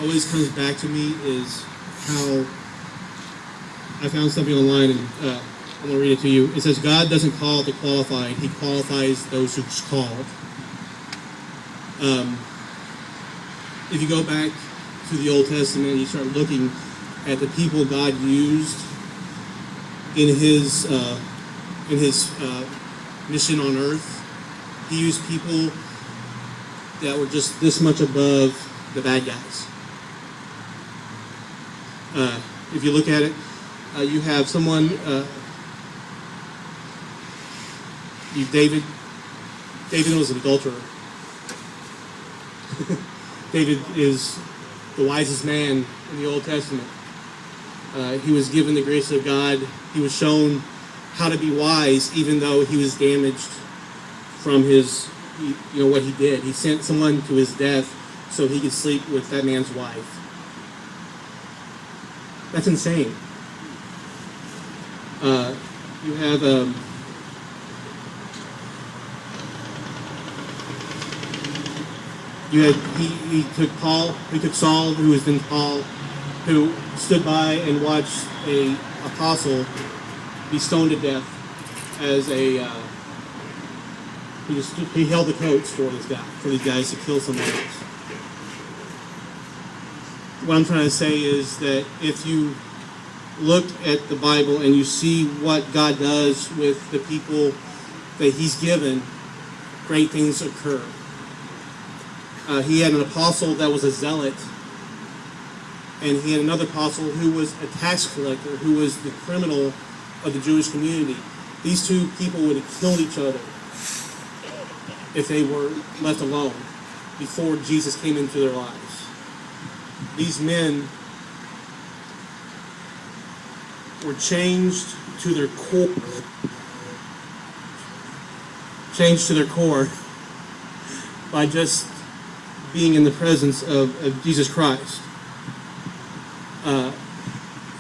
always comes back to me is how I found something online, and I'm going to read it to you. It says, God doesn't call the qualified, he qualifies those who's called. If you go back to the Old Testament, you start looking at the people God used in his mission on earth. He used people that were just this much above the bad guys. If you look at it, you have someone, David was an adulterer. David is the wisest man in the Old Testament. He was given the grace of God. He was shown how to be wise, even though he was damaged from what he did. He sent someone to his death so he could sleep with that man's wife. That's insane. You have he took Saul, who was then Paul, who stood by and watched a apostle be stoned to death as he held the coats for these guys to kill someone else. What I'm trying to say is that if you look at the Bible and you see what God does with the people that he's given, great things occur. He had an apostle that was a zealot, and he had another apostle who was a tax collector, who was the criminal of the Jewish community. These two people would have killed each other if they were left alone before Jesus came into their lives. These men were changed to their core by just being in the presence of Jesus Christ.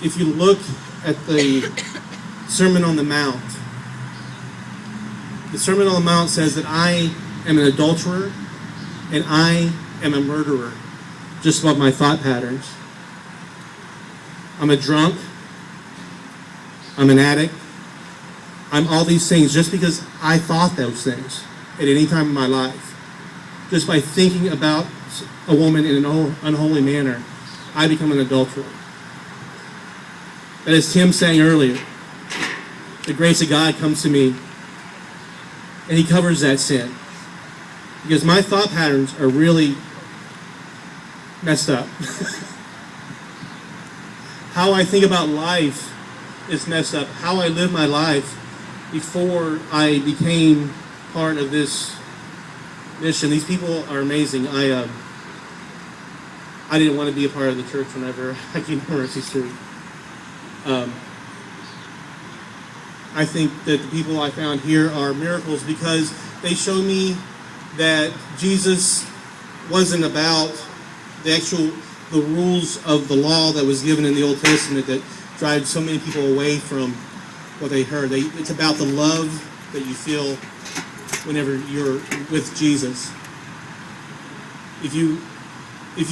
If you look at the Sermon on the Mount, the Sermon on the Mount says that I am an adulterer and I am a murderer, just about my thought patterns. I'm a drunk. I'm an addict. I'm all these things just because I thought those things at any time in my life. Just by thinking about a woman in an unholy manner, I become an adulterer. And as Tim sang earlier, the grace of God comes to me and he covers that sin. Because my thought patterns are really messed up. How I think about life is messed up. How I live my life before I became part of this mission. These people are amazing. I didn't want to be a part of the church whenever I came to Mercy Street. I think that the people I found here are miracles because they show me that Jesus wasn't about the rules of the law that was given in the Old Testament that drive so many people away from what they heard. It's about the love that you feel whenever you're with Jesus. If you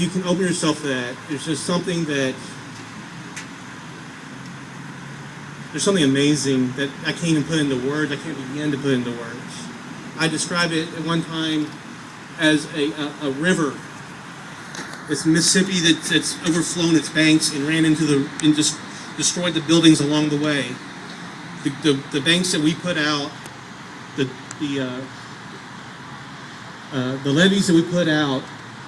can open yourself to that, there's something amazing that I can't even put into words. I can't begin to put into words. I described it at one time as a river. It's Mississippi that's overflown its banks and ran into and just destroyed the buildings along the way. The banks that we put out, the levees that we put out,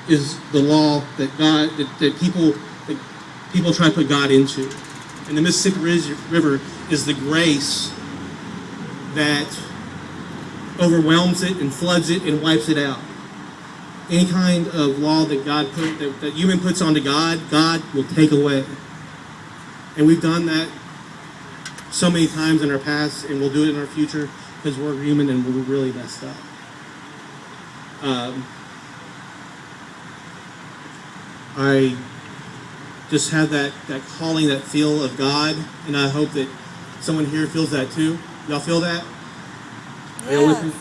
is the law that people try to put God into. And the Mississippi River is the grace that overwhelms it and floods it and wipes it out. Any kind of law that God that human puts onto God, God will take away. And we've done that so many times in our past, and we'll do it in our future because we're human and we're really messed up. I just have that calling, that feel of God, and I hope that someone here feels that too. Y'all feel that? Are y'all with me?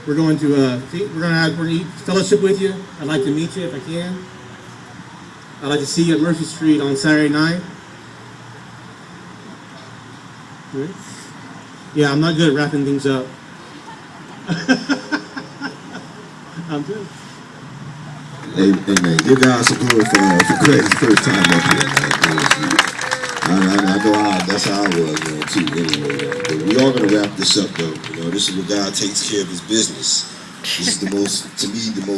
we're going to eat fellowship with you. I'd like to meet you if I can. I'd like to see you at Murphy Street on Saturday night. Yeah, I'm not good at wrapping things up. I'm good. Amen. Give God some glory for Craig's first time up here, man. I know that's how I was, too. Anyway, but we are going to wrap this up, though. This is where God takes care of his business. This is to me, the most